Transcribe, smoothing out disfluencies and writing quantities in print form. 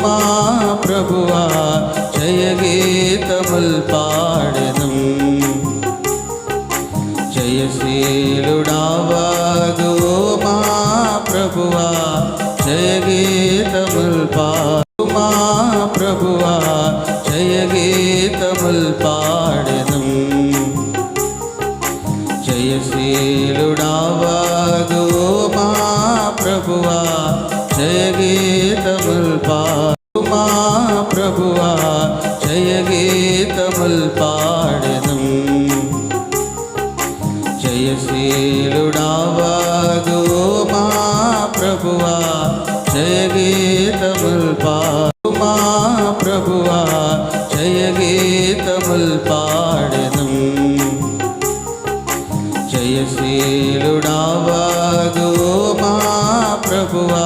మా ప్రభువా జయ గీతముల్ పాడెదం జయశీలుడావాగు మా ప్రభువా జయ గీతముల్ పాడు మా ప్రభువా జయ గీతముల్ పాడెదం జయశీలుడావాగు మా ప్రభువా జయ గీతముల్ పాడు మా ప్రభువా జయ గీతముల్ పాడెదం జయశీలుడావాగు మా ప్రభువా జయ గీతముల్ పాడు మా ప్రభువా జయ గీతముల్ పాడెదం జయశీలుడావాగు మా ప్రభువా